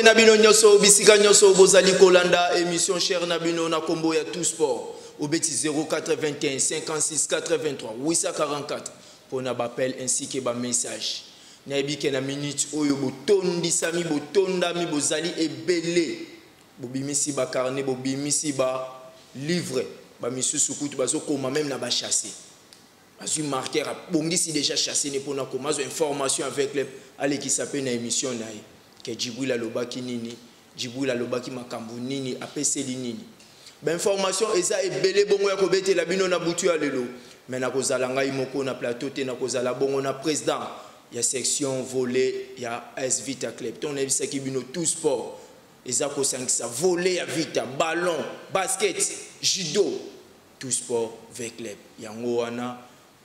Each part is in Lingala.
nabino nyoso bisika nyoso bozali kolanda émission cher nabino na kombo ya tout sport au beti 081 56 83 844 pour na appel ainsi que ba message na ebike na minute oyo botondi sami botonda mi bozali ebele bobimisi ba carnet bobimisi ba livre ba misusu kutu bazo koma même na ba chasser as une marqueur bongisi déjà chassé ne pona koma zo information avec les ale qui s'appelle na émission na que Djibril alobaki nini Djibril alobaki makambo nini apeseli nini ba information eza ebele bongo ya kobetela bino na butu ya lelo mais na kozala ngai moko na plateau te na kozala bongo na président ya section volley ya AS Vita Club ton ebisa ki bino tout sport eza ko sangisa volley ya Vita ballon basket judo tout sport avec club yango wana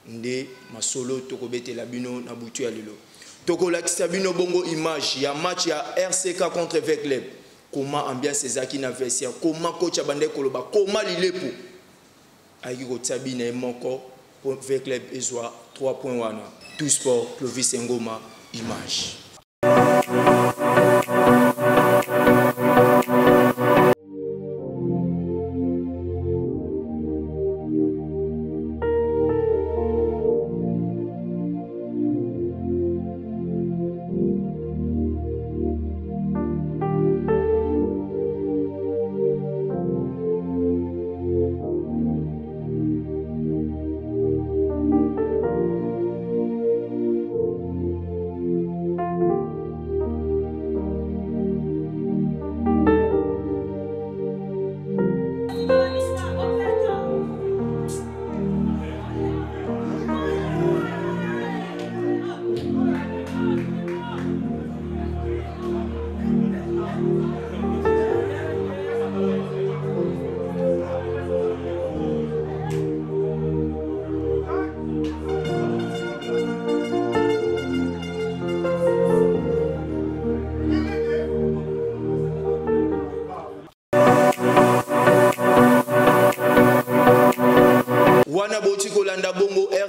nde masolo tokobetela bino na butu ya lelo tokolakisa bino bongo image ya match ya RCK contre Vecleb comment ambiance ezaki na vestiaire comment coach abande koloba comment lilepu aiki kotabi na moko pour Vecleb ezwa 3 points wana tout sport Clovis Ngoma image.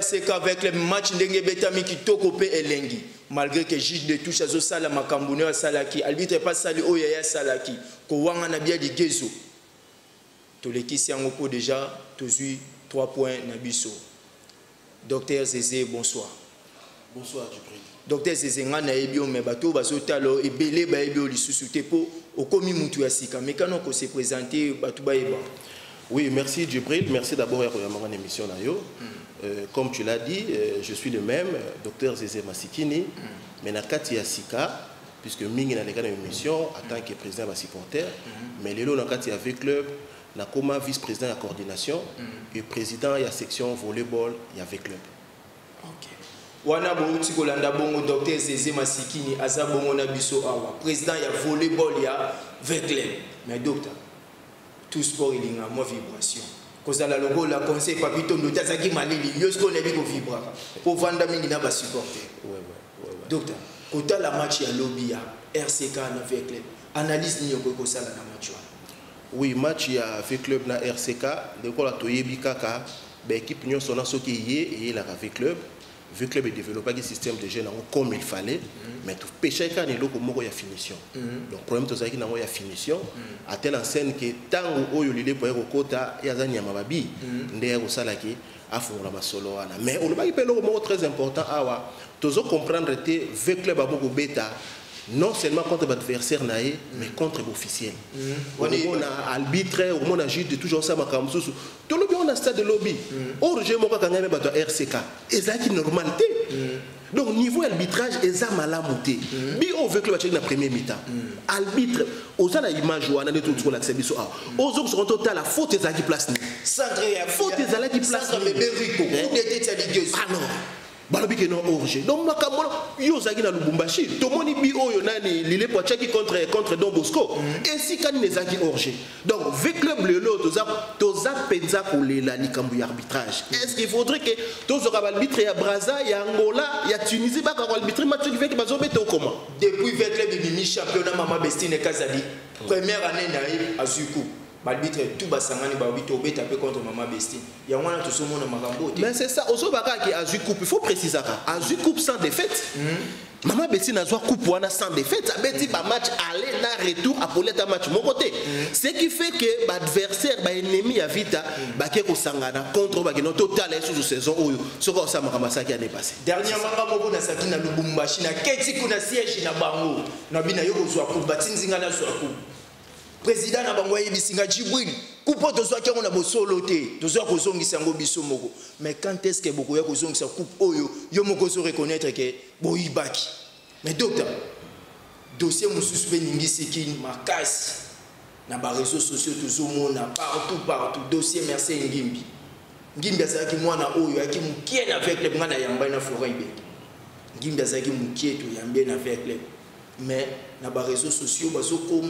RCK avec le match ndenge betami kitoko pe elengi malgré que juge de touche azo sala makambuno ya salaki arbitre pas sali oya ya salaki ko wanga na bia ligezo to lekisi yango po déjà tozui 3 points na biso. Docteur Zézé bonsoir. Bonsoir Djibril. Docteur Zézé ngana ebio me bato bazotalo ebele ba ebio lisusu te po okomi mutu ya sika mais quand on se présenter bato ba eba. Oui, merci Djibril, merci d'abord pour mon émission nayo. Comme tu l'as dit, je suis le même, docteur Zézé Masikini, mais Nakati Asika, puisque Mingi n'a pas émission en tant que président de supporter, mais Lelo Nakati avec club, Nakoma vice-président de la coordination et président de la section volleyball avec club. Ok. Wana bouti kolanda bongo docteur Zézé Masikini aza bongo na biso awa président ya volleyball ya avec club. Mais docteur, tout sport il y a moins vibration. Kozala logo la conseil papito ndo tazaki malili yosko nebi ko vibra pour vanda mingi na ba supporter. Ouais. Docteur, kota la match ya lobby ya RCK na avec club. Analyse ni yoko ko sala na match wa. Oui, match ya avec club na RCK, de ko la toyebi kaka ba équipe nyo sona soki yé et la avec club. Vu que le club développé un système de jeu comme il fallait, mais tout péché quand il y a finition. Donc le problème c'est qu'il y a finition. À telle enseigne que tant où il est pour le quota, il y a des mababi, des salaki, à fond la masolo. Mais on va y faire le mot très important. Tous comprendre que le club a beaucoup bêta. Non seulement contre l'adversaire, mais contre l'officiel. On a arbitre, on a juge de toujours ça. Tout le monde a un stade de lobby. Or, j'ai mon cas RCK. Et ça qui est normalité. Donc, niveau arbitrage, et ça m'a lamouté. Mais on veut que le match est dans la première mi-temps. Arbitre, aux gens l'image où on a des trucs sur l'accès. Aux autres sont total la faute des qui place. Faute des qui place. Ah non. Balobi non orge. Donc makambo yo zaki na Lubumbashi. Tomoni bi oyo nani lile pochaki contre Don Bosco. Et si kan nezaki orge. Donc avec club le lot toza penza pour la likambu arbitrage. Est-ce qu'il faudrait que tozo ka arbitre ya Brazza, ya Angola, ya Tunisie ba ka arbitre match qui fait que bazo beto comment? Depuis avec club de championnat Mama Bestine Kazali. Première année na Azuku. L'arbitre tout basangani ba bito taper contre Maman Bestine. Il y a un tout ce monde makambo. Mais c'est ça, Ozo Baka qui a joué coupe, il faut préciser ça. A joué coupe sans défaite. Maman Bestine a joué coupe sans défaite, ça veut dire que match aller na retour à pour un match mon côté. Ce qui fait que l'adversaire, l'ennemi a vite baké ko sangana contre bagino total sur saison oyo. Ce qu'on ça makamasa qui a dépassé. Dernièrement moko na saki na Lubumbashi na keti kuna siège na bango. Na bina yo ko jouer coupe batinzinga na jouer coupe. Président na bango yebisinga Djibril coupe to soit qu'on a bosolo te to soit ko zongisa ngo biso moko mais quand est-ce que beaucoup ya ko zongisa coupe oyo yo moko so reconnaître que boyibaki mais docteur dossier mon suspect ningisi ki makasi na ba réseaux sociaux toujours mona partout dossier merci ngimbi azaki mwana oyo yaki mukie na avec le ngana yamba na Florent Ibenge ngimbi azaki mukie to yambe na avec le mais na ba réseaux sociaux bazoko.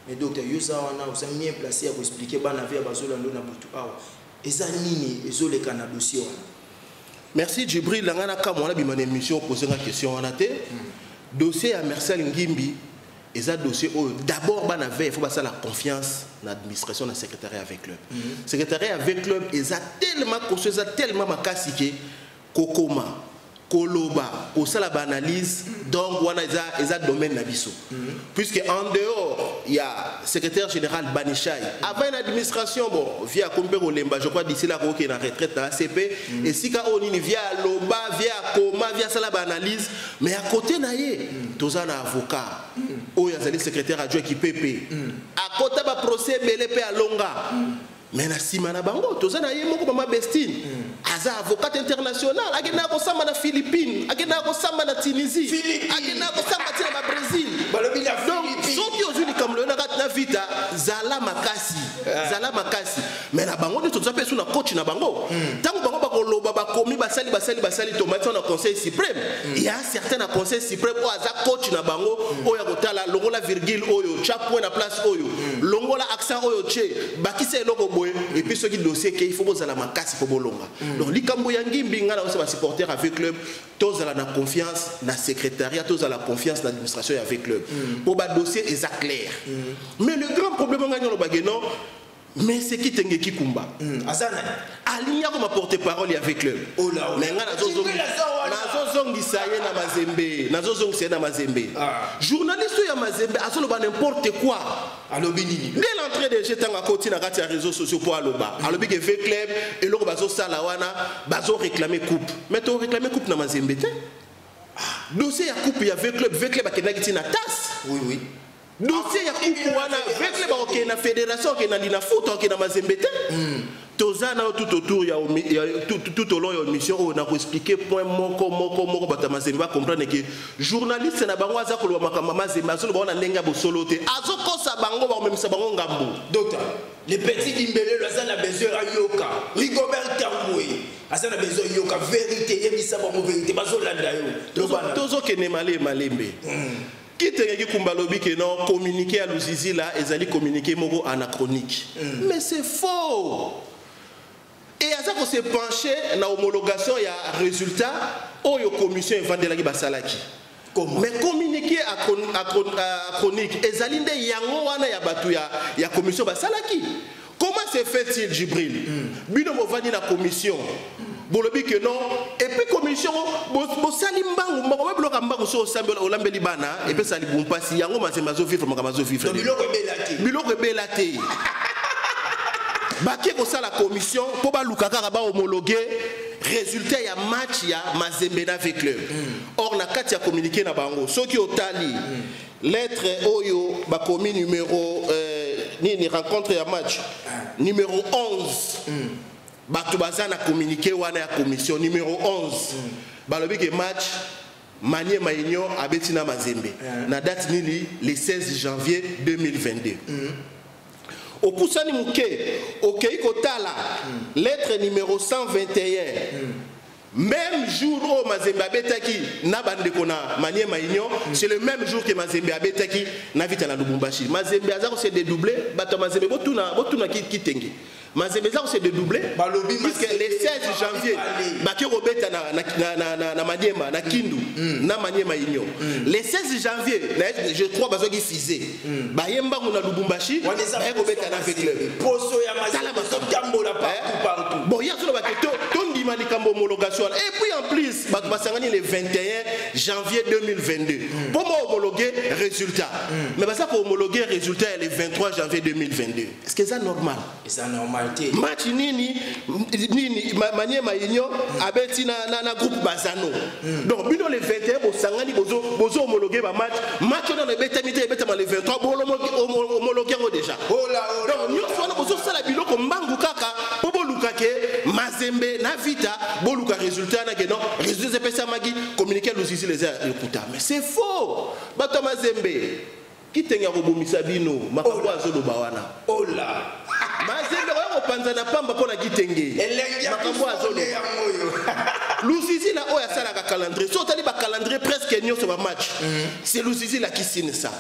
Mais docteur, vous avez bien placé à vous expliquer que vous avez besoin de dossier. Merci Djibril. Dans la émission, posé une question. Dossier à Marcel Ngimbi, et dossier d'abord, il faut passer la confiance dans l'administration, dans le secrétariat avec club. Le secrétariat avec club, il a tellement construit, tellement cassé Kokoma. Koloba, au la analyse, donc on a domaine nabiso. Puisque en dehors, il y a secrétaire général Banichai. Avant l'administration, bon, via Kompero Lemba, je crois d'ici là qu'il est en retraite dans ACP, et si on y via Loba, via Koma, via la analyse, mais à côté naïe, tous un avocat, où il y a des secrétaires adjoints qui pépé. À côté de procès, BLP à Longa. Mais na simana bango tozana ye moko Maman Bestine aza avocat international agena ko samba na Philippines agena ko samba na Tunisie agena ko samba na Brésil balobi la Philippines donc soki ozuli kamlo na kat na vita zala makasi mais na bango to tsape suna coach na bango tango bango ba koloba ba komi basali tomate na conseil suprême il y a certains na conseil suprême o aza coach na bango o ya kotala longola virgule oyo chaque point na place oyo longola accent oyo che bakise eloko et puis ceux qui dossier qu'il faut que la makasi pour bolonga donc likambo ya ngimbi ngala aussi va supporter avec club tous à la confiance na secrétariat tous à la confiance na l'administration avec club pour ba dossier est clair mais le grand problème ngana lo bageno mais c'est qui tengue qui kumba azana alinya comme porte-parole avec club mais ngana nazozongisa na Mazembe journaliste ya Mazembe azoloba n'importe quoi dès l'entrée de jeu tanga koti na kati ya réseaux sociaux pour aloba alobi que V club et loko bazo sala wana bazo réclamer coupe mais to réclamer coupe na Mazembe te dossier ya coupe ya V club akenda kiti na tasse oui dossier ya coupe wana V club ok na fédération ok na lina foot ok na Mazembe te tozana tout autour ya tout au long de l'émission on a expliqué point moko bata Mazembe va comprendre que journaliste na bango aza ko lwa makamba Mazembe azo ba na ndenga bo solote azo kosa bango ba memisa bango ngambo docteur les petits dimbele azana besoin ayoka Rigobert Tamboué azana besoin yoka vérité yebisa bango vérité bazo landa yo tozo kene malembe qui te kumbalobi que non communiquer à Luzizi là ezali communiquer moko anachronique mais c'est faux. Et à ça qu'on s'est penché dans l'homologation, il y a un résultat, où la commission est vendue à Basalaki. Mais communiquer à chronique, et Zalinde Yango wana ya batu ya commission Basalaki. Comment se fait-il, Djibril? Bino mo vandi la commission. Bolobi que non, et puis commission, bo salimbangu, mo ba bloka mbangu so sambe olambeli bana, et puis sali bumpasi yango mazemazo vivre makamazo vivre. Biloko belate. Baké ko la commission pour ba lukaka ba homologuer résultat ya match ya Mazembe na avec club. Or na kati ya communiqué na bango soki otali lettre oyo ba komi numéro ni rencontre ya match numéro 11 batu bazana communiqué wana ya commission numéro 11 balobi ke match Manier Maïnio abetina Mazembe na date nili le 16 janvier 2022. Au Poussani Mouké, au Keiko Tala, lettre numéro 121, Même jour où Mazembe abetaki na bandeko na Maniema Union, c'est le même jour que Mazembe abetaki na Vita na Lubumbashi. Mazembe azako s'est dédoublé, bato Mazembe botuna ki tengi. Mazembe azako s'est dédoublé puisque le 16 janvier baki robeta na Maniema na Kindu na Maniema Union. Le 16 janvier, je crois bazoki fizé. Bayemba na Lubumbashi, baki robeta na Club. Poso ya Mazembe tambola partout. Bon, il y a sur le bateau, tondi malikambo homologation. Et puis en plus, basangani le 21 janvier 2022. Pour homologuer résultat. Mais ça pour homologuer résultat le 23 janvier 2022. Est-ce que c'est normal? C'est normal. Match nini Maniema Union abeti na groupe Bazano. Donc bino le 21 basangani bozo homologuer ba match dans le betamité betama le 23 bo homologuer déjà. Donc nous sommes bozo sala biloko mbangu kaka bobo lukake Mazembe na Vita boluka résultat na non résultat pesa magi communiquer Lusisi les écouta. Mais c'est faux. Bato Mazembe qui tenga robomisa bino makambo azolo bawana. Oh là. Mazembe wa panza na pamba pona kitenge. Makambo azolo. Lusisi la oya sala ka calendrier. So tali ba calendrier presque nyo sur ba match. C'est Lusisi la qui signe ça.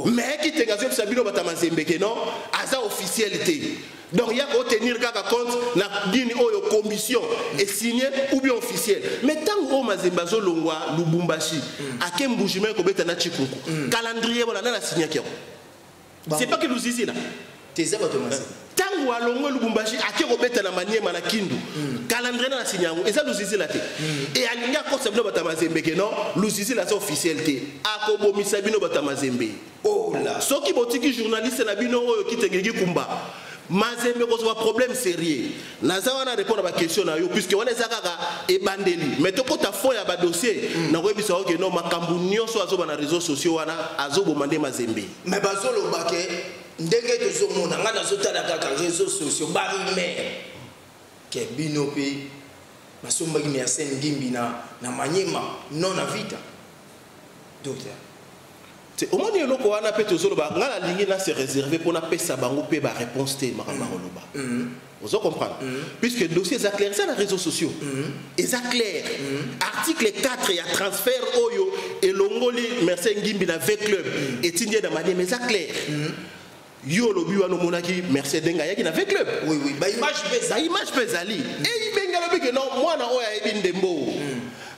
Mais qui tenga zo sabino bata Mazembe que non aza officialité. Donc il y a qu'à tenir compte na dini oyo commission et signé ou bien officiel. Mais tant que Mazembe zo longwa Lubumbashi ake mbujime ko beta na chikuku. Calendrier wala na signature. C'est pas que nous ici là. Tes abattu Mazembe. Tant que longwa Lubumbashi ake ko beta na Maniema na Kindu. Calendrier na signature. Et ça nous ici là té. Et alinga ko sabino bata Mazembe que non, nous ici là c'est officialité. Akobo misabino bata Mazembe. Oh là. Ce qui botiki journaliste na bino oyo kitengeki kumba. Mazembe ko un problème sérieux. Naza wana répondre à ma question na yo puisque on ezaka e bandeli. Mais to ko ta fond ya ba dossier na ko bisa o ke no makambu nyonso azoba na réseaux sociaux wana azobo mande Mazembe. Mais bazolo bake ndenge to zo mona ngana zo tala kaka réseaux sociaux bari mais ke binope masomba ki merci ngimbi na Maniema non na Vita. Docteur au moins il y a un peu de ligne là c'est réservé pour na pesa bango pe ba réponse té makambaroloba. Vous comprenez? Puisque le dossier est clair, c'est les réseaux sociaux. Et ça clair. Article 4 il y a transfert oyo et longoli merci ngimbi na V-Club et tindia da manière mais ça clair. Yo lobi wana monaki merci denga yaki na V-Club. Oui oui, ba image pesali. Et il benga lobi que non moi na oya ebi ndembo.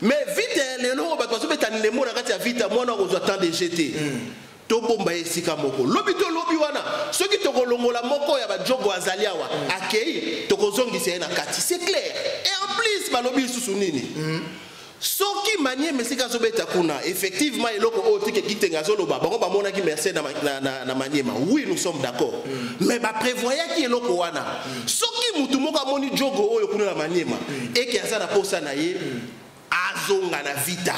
Mais vite les longs ba parce que ta ndembo na kati ya vite moi na ko attend de jeter. To bomba esika moko. Lobi to lobi wana. Soki to kolongola moko ya ba jogo azali awa. Akei to kozongisa na kati. C'est clair. Et en plus ba lobi susu nini. Soki manier mesika zobeta kuna effectivement eloko otike kitenga zoloba bango ba mona ki merci na Maniema. Oui, nous sommes d'accord. Mais ba prévoya ki eloko wana. Soki mutu moko amoni jogo oyo kuna na Maniema et ki azana posa na ye azonga na Vita.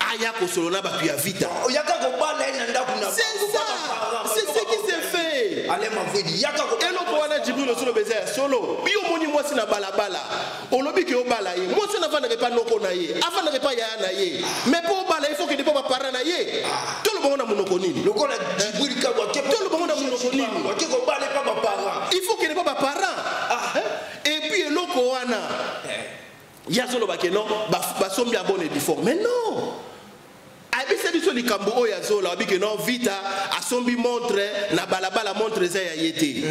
Aya kosolona ba ya Vita. Oyaka ko bala ina ndakuna. C'est ce qui s'est fait. Allez mavudi yaka ko. Eloko wana Djibril solo beza solo. Bio moni mwasi na balabala. Olobi ke obala ye. Mwasi na vanda pas noko na ye. Afana ke pa ya na ye. Mais pour obala il faut que de pas parents na ye. Tout le monde na monoko nini. Loko na Djibril ka wa ke tout le monde na monoko nini. Wa ke ko bala pas ba parents. Il faut que de pas parents. Et puis eloko wana. Ya solo ba ke non ba sombi abonné du fort. Mais non. Abisa biso likambo oya zola abike non Vita asombi montre na balabala montre za ya yete.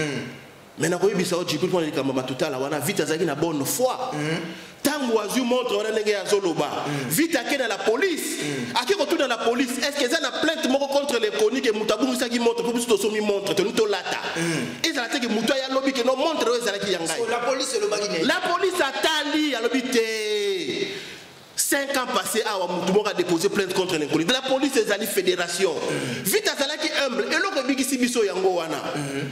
Mais na koyebisa o Djibril pona likambo matutala wana Vita zaki na bonne foi. Tango azu montre wana ndenge ya zoloba. Vita ke na la police. Aki ko dans la police. Est-ce que ça na plainte moko contre les chroniques et mutabu saki montre pour to somi montre to nito lata. Et ça te que muto ya lobi ke non montre o ezalaki yangai. La police le bagine. La police atali alobi te. 5 ans passés, tout le monde a déposé plainte contre les polices. La police est allée fédération. Vite à cela qui humble. Et l'autre bigi si biso yango wana.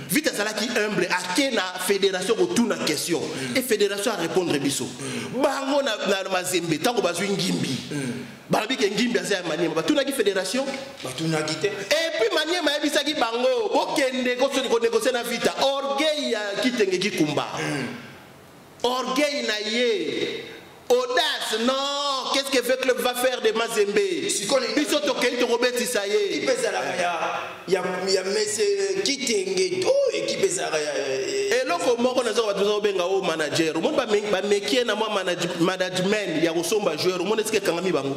Vite à cela qui humble. À qui la fédération retourne la question. Et fédération a répondre biso. Bango na Mazembe. Tant que bazu ngimbi. Barabi ke ngimbi a zaya Maniema. Ba tuna ki fédération. Ba tuna kite. Et puis Maniema yebisa ki bango. Bokende ko négocier na Vita. Orgueil kitenge ki kumba. Orgueil na ye. Audace, non. Qu'est-ce que V-Club va faire de Mazembe? Ils sont au Kenya, Robert Isaïe. Il y a Messi qui t'engueule. Et qui peut ça? Et l'homme eloko moko nazo bato benga o manager o monde ba mekie na moi management ya kosomba joueur o monde eske kangami bango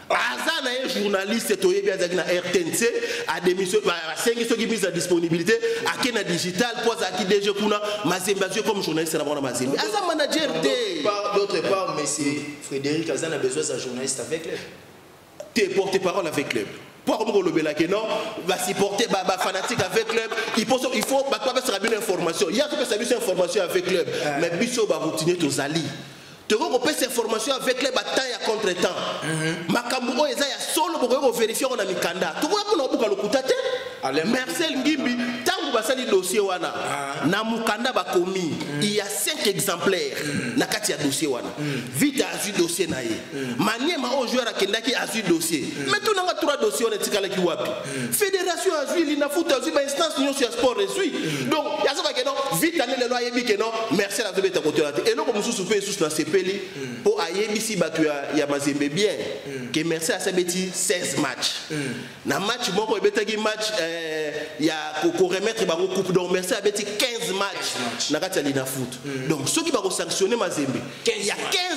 aza na journaliste toyebi azaki na RTNC a démission ba sengi soki mise à disponibilité a na digital poza aki DG kuna Mazembe azue comme journaliste na bona Mazembe aza manager d'autre part mais c'est Frédéric Azan a besoin d'un journaliste avec club t'es porte-parole avec club pour comme le bela que non va supporter ba fanatique avec club il faut ba toi faire une information il y a que ça une information avec club mais biso ba routinier tozali tu veux qu'on peut cette information avec les batailles à contre-temps. Makambo eza ya solo pour vérifier on a mikanda. Tu vois qu'on a beaucoup le kutate. Marcel Ngimbi tangu basali dossier wana na mukanda ba komi il y a 5 exemplaires na kati ya dossier wana. Vite azu dossier na ye. Maniema au joueur akendaki azu dossier. Mais tout nanga 3 dossiers on etikala ki wapi. Fédération azu lina foot azu ba instance union sur sport reçu. Donc ya ça que non vite aller le loi yebi que non Marcel a devait ta côté là. Et non comme sous pe sous na CP pour ayebisi batu ya Mazembe bien que merci à sabeti 16 matchs na match moko ebetaki match ya ko remettre bango coupe donc merci à beti 15 matchs na kati ya lina foot donc ceux qui va sanctionner Mazembe il y a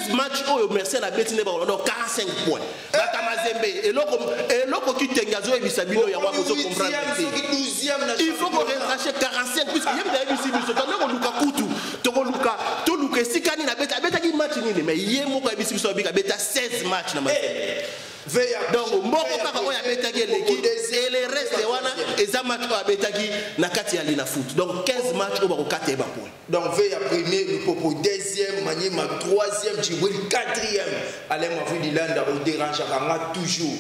15 matchs oyo merci na beti ne ba donc 45 points bata Mazembe et loko ki tengazo ebisa bino ya wako so comprendre il faut qu'on retrache 45 puisque yem da ebisi biso tande ko luka kutu to luka sikani na beta match nini mais hier moko ebisi biso bika beta 16 matchs na Mazembe donc moko kaka oya betaki l'équipe et le reste wana eza match oya betaki na kati ya lina foot donc 15 matchs oba ko kate ba point donc veille à premier le popo deuxième Maniema troisième Djibril quatrième Alain Mavudilanda au dérange kanga toujours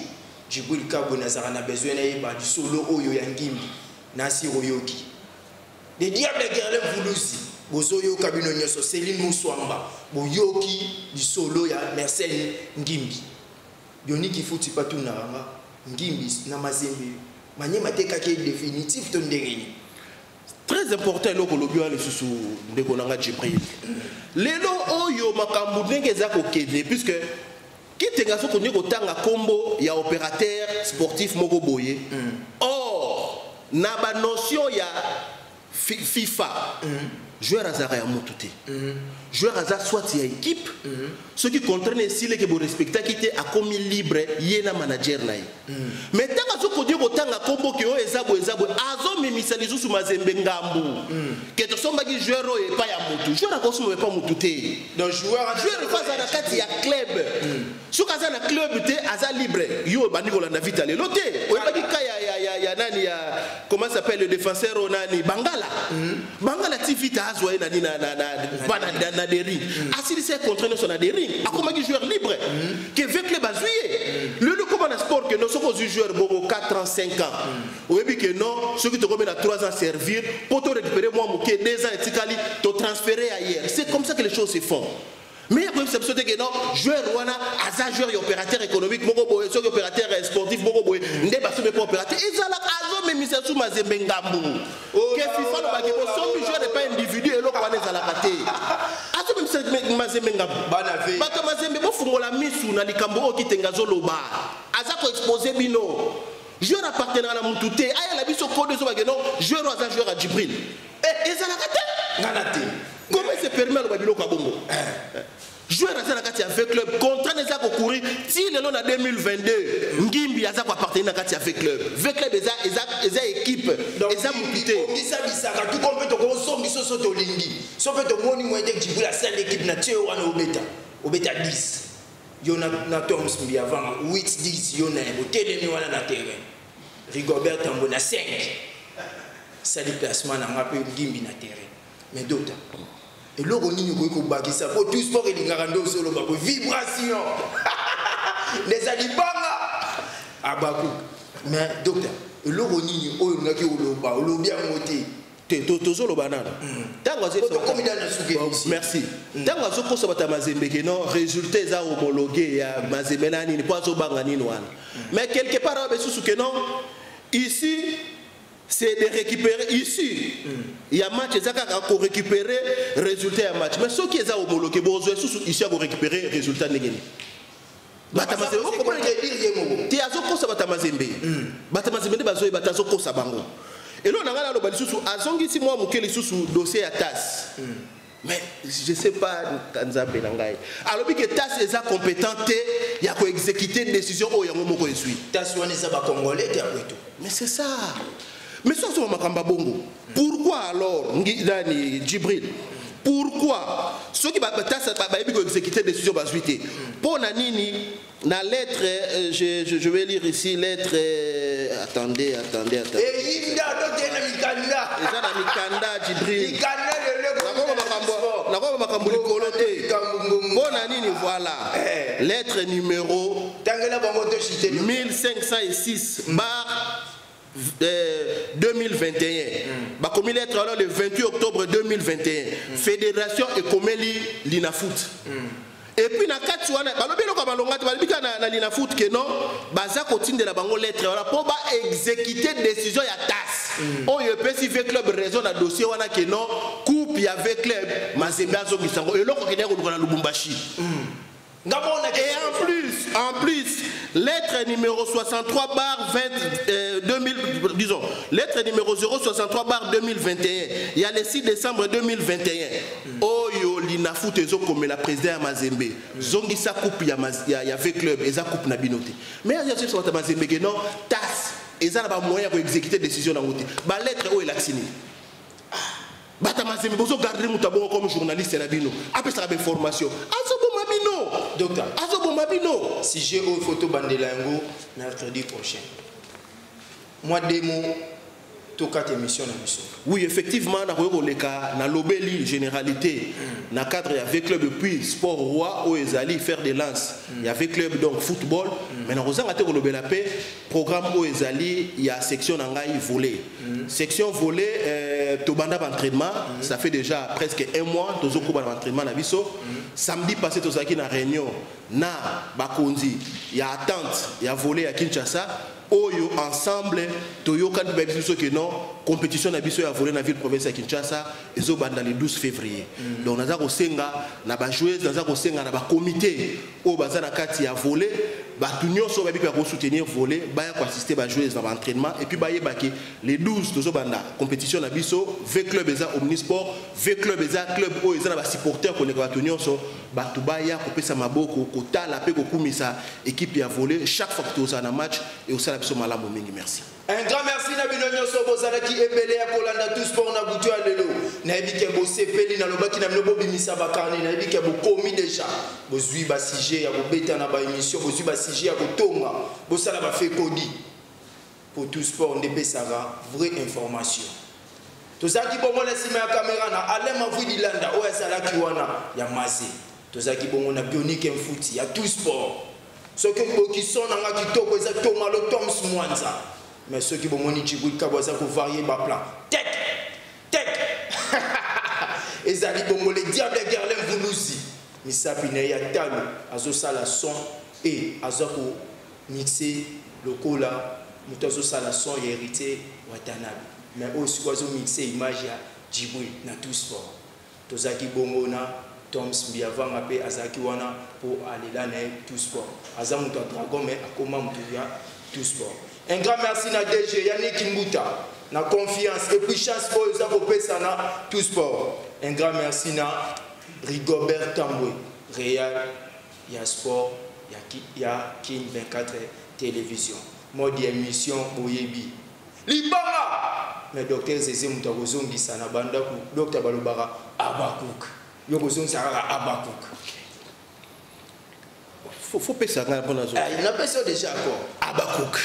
Djibril Kabona na besoin na du solo oyo ya Ngimbi na Siroyoki des diables de guerre Vulusi bozoyo kabino nyoso Céline Mouswamba boyoki du solo ya Marcel Ngimbi Yoni qui faut pas tout na Ngimbi na Mazembe Maniema tekaki définitif ton ndengeni très important loko lobio le susu ndeko nanga Djibril lelo oyo makambu ndenge za ko kede puisque kitenga so konye ko tanga kombo ya opérateur sportif moko boye or na ba notion ya FIFA joueur azara ya motute joueur azara soit ya équipe ceux qui contraignent si les que vous respectez qui a commis libre yena manager na mais tant que ko dio tanga kombo ke o ezabo azo memisa lizu su Mazembe ngambu que to somba ki joueur o e pa ya motu joueur ko somo pa motute donc joueur fa na kati ya club su kaza na club te aza libre yo bandikola na vita le lote o pa ki kaya ya nani ya comment s'appelle le défenseur onani Bangala TV ta azwa na na des rings asili c'est contraint sur na des rings akoma ki joueur libre que veut club azuye le comment na sport que nous sommes joueurs bon 4 ans 5 ans ou bien que non ceux qui te remettent à 3 ans servir pour te récupérer moi mouké 2 ans et tikali te transférer ailleurs c'est comme ça que les choses se font mais après c'est sûr que non joueur wana aza joueur et opérateur économique moko boye ceux opérateur sportif moko boye ndé ba somme pas opérateur ezala azo memisa su Mazembe ngambu que FIFA no ba ke bo somme joueur n'est pas individu et loko wana ezala kate azo memisa Mazembe ngambu bana ve bato Mazembe bo fungola misu na likambo o kitenga zoloba aza ko exposer bino joueur appartenant à la mutute aya la biso code zo ba ke non joueur aza joueur à Djibril et ezala kate nganate comment se permet le babilo kabongo joueur à la kati avec club contrat neza ko courir si le long en 2022 Ngimbi aza ko appartenir na kati avec club avec club eza équipe eza mutute bisa bisaka tout comme to ko sombi so to lingi so fait to moni mo ete Djibril la seule équipe na tio wana obeta 10 yo na Toms mbi avant 8 10 yo na botelemi wana na terrain Rigobert Tambo na 5 ça déplacement na ngape Ngimbi na terrain mais d'autres et là on y ko bakisa pour tout sport et ngando solo ba vibration les alibanga abaku mais docteur et là on y o ngaki oloba olobia moté te solo banana tango c'est merci tango so ko sabata Mazembe que non résultat za homologué ya Mazembe nani ni pozo banga nini wana mais quelque part ba susu que non ici c'est de récupérer ici il y a match ezaka ko récupérer résultat ya match mais ceux qui est homologué bozo sous ici à récupérer résultat ngeni bata Mazembe ko dire yemo ti azo ko sabata Mazembe bata Mazembe bazo bata zo ko sabango Et là, on a le balisusu, azongi si moi mouké lisusu dossier à TAS. Mais je ne sais pas, Tanzabé Nangaï. Alors, que TAS est compétente, il y a qu'à exécuter une décision où il y a un moment où il suit. TAS, on est congolais, mais c'est ça. Mais ça, c'est Makamba Bongo. Pourquoi alors, Djibril, pourquoi ceux qui ont exécuté une décision basuité pour Nanini, la lettre, je vais lire ici, lettre. Attendez. Et il y a Mikanda, Djibril. Voilà. Lettre numéro 1506 bar 2021. Bah comme il est alors le 28 octobre 2021. Fédération Ekomeli Linafoot. Et puis na katsuana balobi loko balonga balibika na Linafoot que non baza continue de la bango lettre voilà pour ba exécuter décision ya TAS. On y peut si fait club raison na dossier wana que non coupe y avait club Mazembe azo bisango et loko kenya ko na Lubumbashi. Et en plus, lettre numéro 63 bar 2000, disons, lettre numéro 063 bar 2021, il y a le 6 décembre 2021. Oh yo, Linafoot ezo comme la présidente Mazembe. Zongi sa coupe il y a fait club, et ça coupe na binoté. Mais il y a ce soit Mazembe que non, TAS, et ça n'a pas moyen pour exécuter décision dans l'autre. Ba lettre où est l'accini. Batamazembe bozo garder mutabongo comme journaliste na bino. Après ça la formation. Docteur, si j'ai une photo bandelango mercredi prochain. Moi démo to 4 émissions na mission. Oui, effectivement, na lobeli généralité na cadre avec club depuis sport roi où ils allaient faire des lances. Il y avait club donc football, mais na rozanga te lobela pe programme où ils allaient il y a section nangai volley. Section volley to banda d'entraînement, ça fait déjà presque un mois tozo ko banda d'entraînement na biso. Samedi passé tozaki na réunion na Bakonzi, il y a attente, il y a volley à Kinshasa. Oyo ensemble toyoka biso que non compétition na biso ya voler na ville province ya Kinshasa ezo banda le 12 février. Donc naza ko senga na ba joueuse naza ko senga na ba comité o baza na kati ya voler ba tunyoso ba bika ko soutenir voler ba ya ko assister ba joueuse na ba entraînement et puis ba yebaki les 12 tozo banda compétition na biso V club eza omnisport V club eza club o eza na ba supporter ko ne ba tunyoso ba tubaya ko pesa maboko ko tala pe ko kumisa équipe ya voler chaque fois que toza na match et au merci. Un grand merci na binonyo sobozala ki ebele ya kolanda tout sport na butu ya lelo. Na ebike bo sepeli na lobaki na mlobo bimisa bakani na ebike bo komi déjà. Bo zui ba sujet ya bo beta na ba émission, bo zui ba sujet ya ko tonga. Bo sala ba fait kodi. Pour tout sport ndebe sava vraie information. Tozaki bongo na sima ya caméra na alema vidi landa o esala ki wana ya maze. Tozaki bongo na bionique mfuti ya tout sport. Ceux qui sont dans la kitoko exactement le Toms Mwanza. Mais ceux qui vont monitor Kabwaza pour varier ma plan. Tech. Et ça dit bon les diables Gerlem Voulouzi. Misapine ya talo azo sala son et azo ko mixer le cola mutazo sala son et hérité Watanabe. Mais aussi azo mixer image ya Djibril na tout sport. Tozaki bongo na Toms Biavanga pe azaki wana pour aller là na tout sport. Azamu to dragon mais akoma mutuya tout sport. Un grand merci na DG Yannick Kimbuta na confiance et puis chance pour za ko pesa na tout sport. Un grand merci na Rigobert Tambwe Real ya sport ya King 24 télévision. Mode émission boyebi. Libanga mais docteur Zezé Mutakozongi sana banda ku docteur Balobara Abakuk. Faut pas ça. Il n'a pas ça déjà quoi. Abakouk.